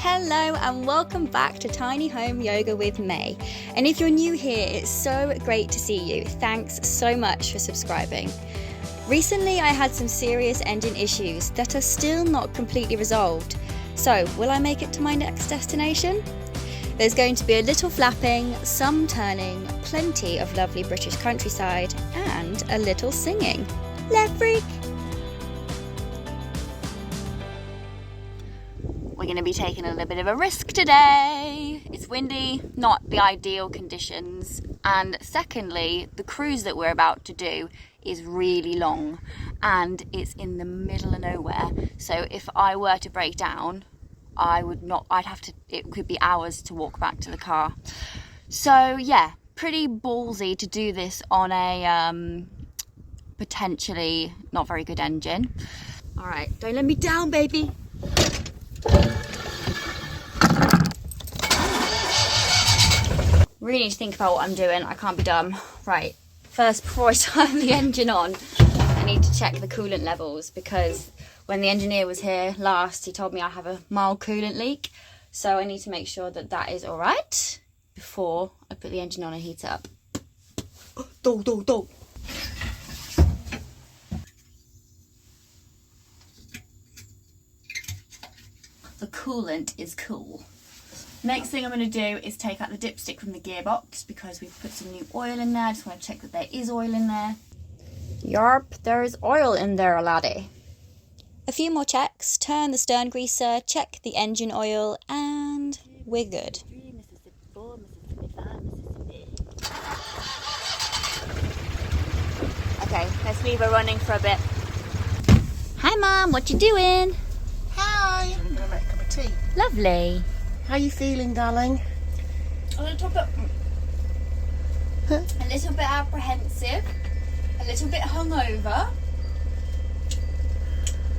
Hello and welcome back to Tiny Home Yoga with May. And if you're new here, it's so great to see you. Thanks so much for subscribing. Recently I had some serious engine issues that are still not completely resolved. So will I make it to my next destination? There's going to be a little flapping, some turning, plenty of lovely British countryside and a little singing. Left freak! We're going to be taking a little bit of a risk today. It's windy, not the ideal conditions. And secondly, the cruise that we're about to do is really long and it's in the middle of nowhere. So if I were to break down, it could be hours to walk back to the car. So yeah, pretty ballsy to do this on a potentially not very good engine. All right, don't let me down, baby. Really need to think about what I'm doing. I can't be dumb. Right, first, before I turn the engine on, I need to check the coolant levels, because when the engineer was here last, he told me I have a mild coolant leak. So I need to make sure that that is all right before I put the engine on and heat it up. Do. The coolant is cool. Next thing I'm going to do is take out the dipstick from the gearbox, because we've put some new oil in there. I just want to check that there is oil in there. Yarp, there is oil in there, laddie. A few more checks, turn the stern greaser, check the engine oil, and we're good. Okay, let's leave her running for a bit. Hi Mum, what you doing? Hi! I'm going to make a cup of tea. Lovely. How are you feeling, darling? A little bit apprehensive, a little bit hungover.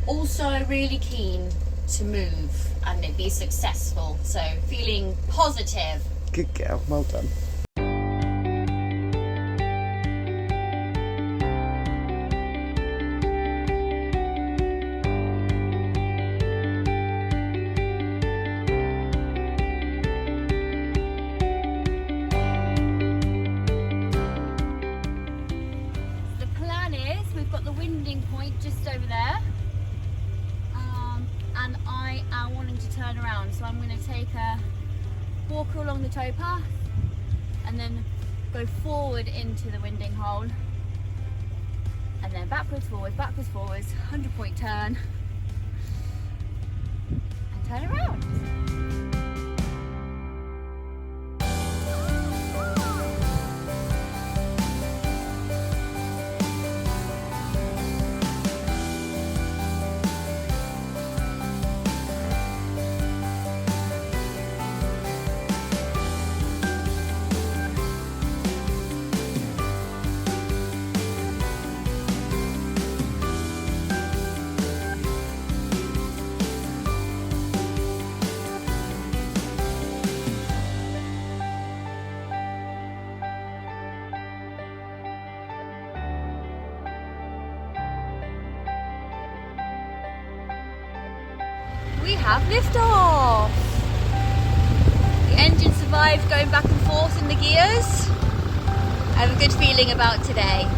Also really keen to move and it be successful. So feeling positive. Good girl, well done. We've got the winding point just over there, and I am wanting to turn around, so I'm going to take a walk along the towpath and then go forward into the winding hole and then backwards, forwards, 100-point turn and turn around. We have liftoff! The engine survived going back and forth in the gears. I have a good feeling about today.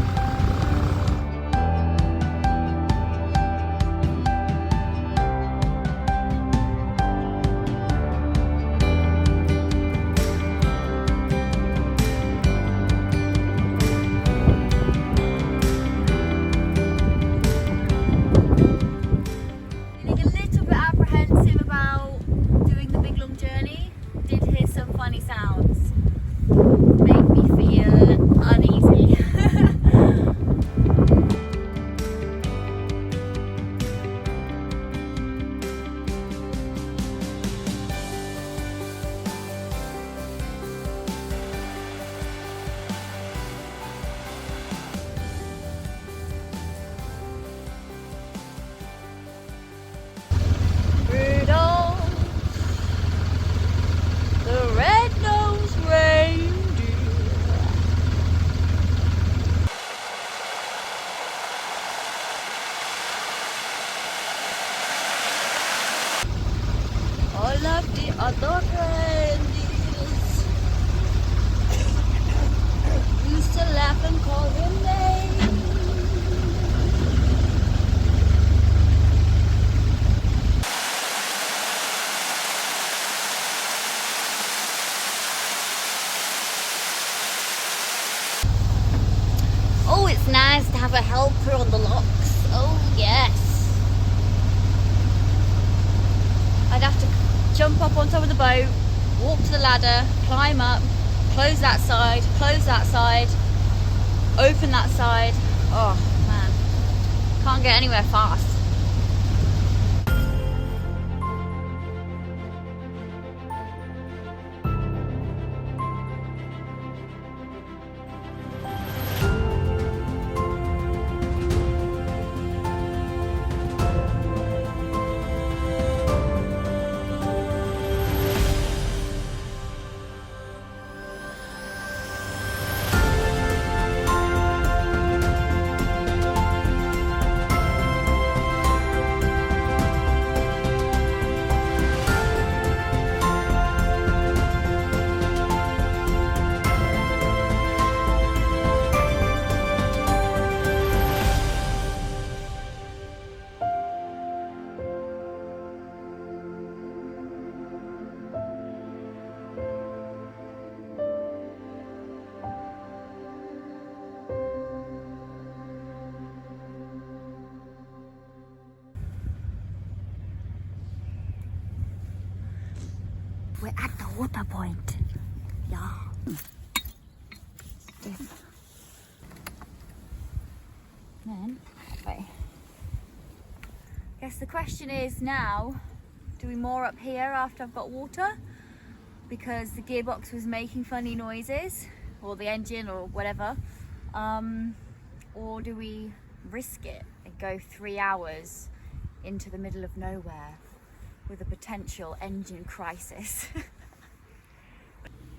Sounds make me feel uneasy. The other friend is used to laugh and call him names. Oh, it's nice to have a helper on the locks. Oh yes. I'd have to jump up on top of the boat, walk to the ladder, climb up, close that side, open that side. Oh man, can't get anywhere fast. We're at the water point. Yeah. Then, okay. Guess the question is now, do we moor up here after I've got water? Because the gearbox was making funny noises, or the engine, or whatever. Or do we risk it and go 3 hours into the middle of nowhere with a potential engine crisis?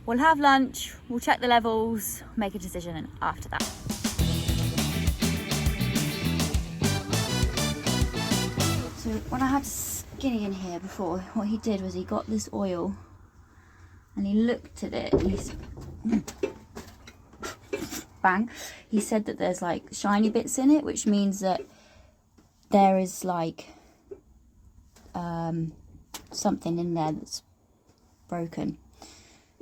We'll have lunch, we'll check the levels, make a decision after that. So when I had Skinny in here before, what he did was he got this oil and he looked at it and he's bang. He said that there's like shiny bits in it, which means that there is like something in there that's broken.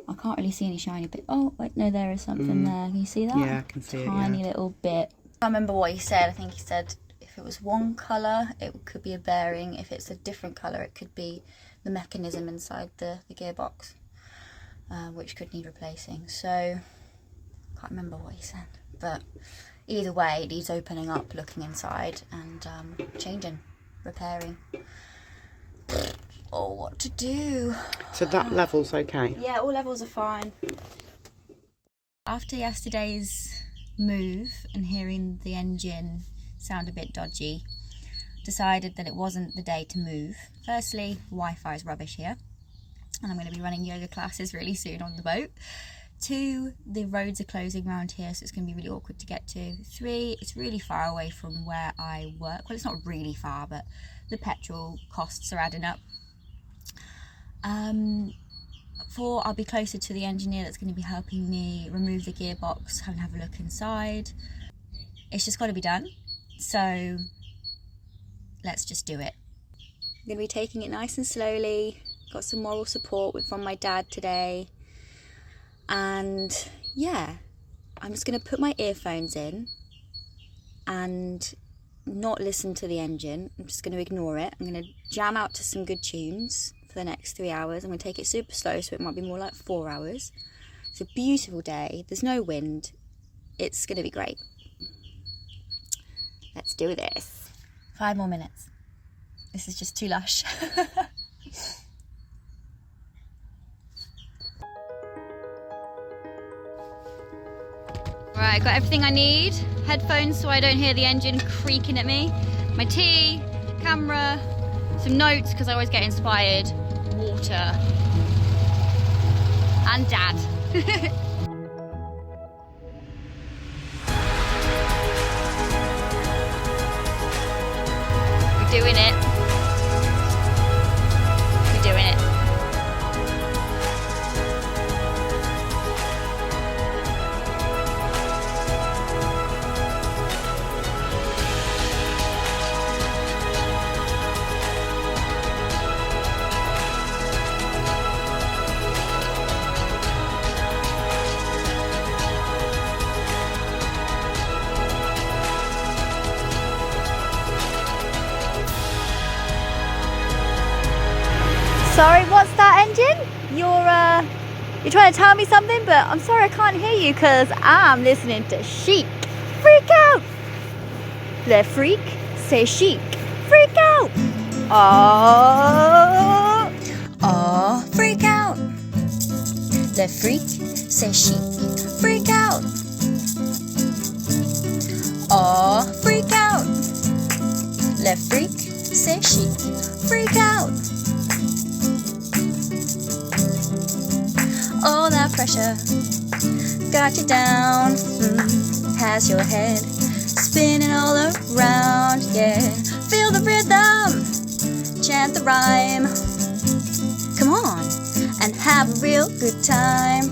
I can't really see any shiny bit. Oh wait, no, there is something there. Can you see that? Yeah, I can see it. Tiny little bit. I can't remember what he said. I think he said if it was one colour, it could be a bearing. If it's a different colour, it could be the mechanism inside the gearbox, which could need replacing. So I can't remember what he said. But either way, it needs opening up, looking inside, and changing, repairing. Oh, what to do? So that level's okay? Yeah, all levels are fine. After yesterday's move and hearing the engine sound a bit dodgy, decided that it wasn't the day to move. Firstly, Wi-Fi is rubbish here, and I'm going to be running yoga classes really soon on the boat. 2, the roads are closing around here, so it's going to be really awkward to get to. 3, it's really far away from where I work. Well, it's not really far, but the petrol costs are adding up. 4, I'll be closer to the engineer that's going to be helping me remove the gearbox and have a look inside. It's just got to be done, so let's just do it. I'm going to be taking it nice and slowly. Got some moral support from my dad today. And yeah, I'm just going to put my earphones in and not listen to the engine. I'm just going to ignore it. I'm going to jam out to some good tunes for the next 3 hours. I'm going to take it super slow, so it might be more like 4 hours. It's a beautiful day. There's no wind. It's going to be great. Let's do this. 5 more minutes. This is just too lush. Right, got everything I need. Headphones so I don't hear the engine creaking at me. My tea, camera, some notes because I always get inspired, water, and Dad. We're doing it. We're doing it. Sorry, what's that, engine? You're trying to tell me something, but I'm sorry I can't hear you because I'm listening to Chic. Freak out! Le freak, c'est chic. Freak out! Oh, freak out! Le freak, c'est chic. Freak out! Oh, freak out! Le freak, c'est chic. Freak out! All that pressure got you down, has your head spinning all around, yeah. Feel the rhythm, chant the rhyme, come on, and have a real good time.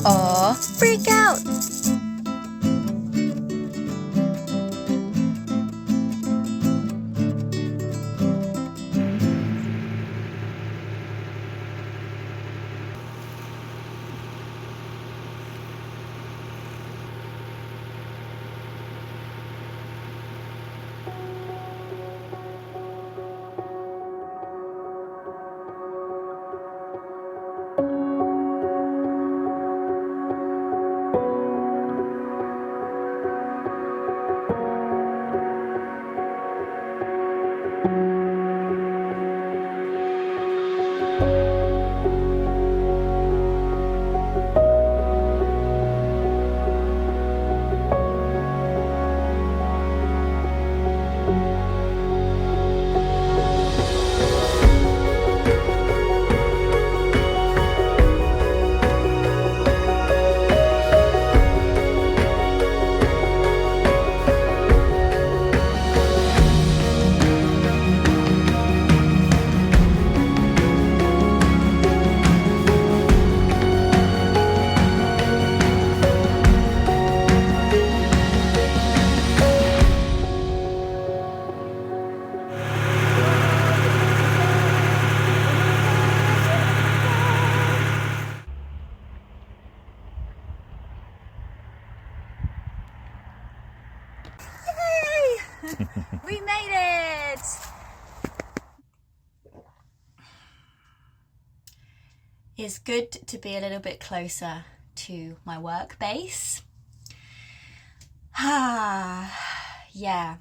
Oh, freak out! We made it! It's good to be a little bit closer to my work base. Yeah.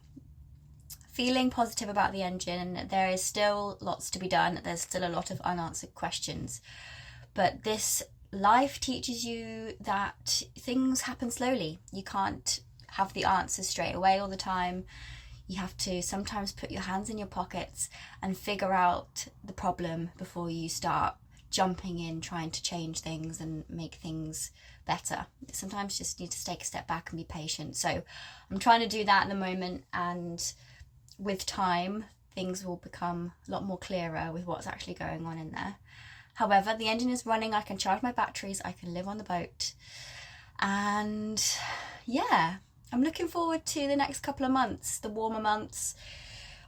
Feeling positive about the engine. There is still lots to be done. There's still a lot of unanswered questions. But this life teaches you that things happen slowly. You can't have the answers straight away all the time. You have to sometimes put your hands in your pockets and figure out the problem before you start jumping in, trying to change things and make things better. Sometimes you just need to take a step back and be patient. So I'm trying to do that at the moment, and with time things will become a lot more clearer with what's actually going on in there. However, the engine is running, I can charge my batteries, I can live on the boat, and yeah, I'm looking forward to the next couple of months, the warmer months,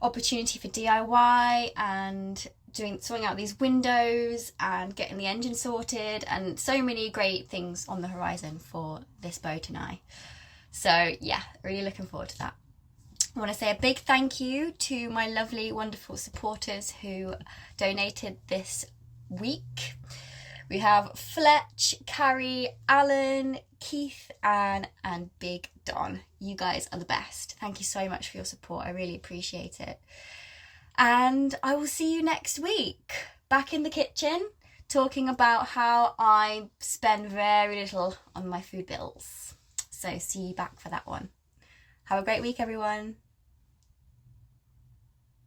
opportunity for DIY and sorting out these windows and getting the engine sorted, and so many great things on the horizon for this boat and I. So yeah, really looking forward to that. I want to say a big thank you to my lovely, wonderful supporters who donated this week. We have Fletch, Carrie, Alan, Keith, Anne, and Big Don. You guys are the best. Thank you so much for your support. I really appreciate it. And I will see you next week, back in the kitchen, talking about how I spend very little on my food bills. So see you back for that one. Have a great week, everyone.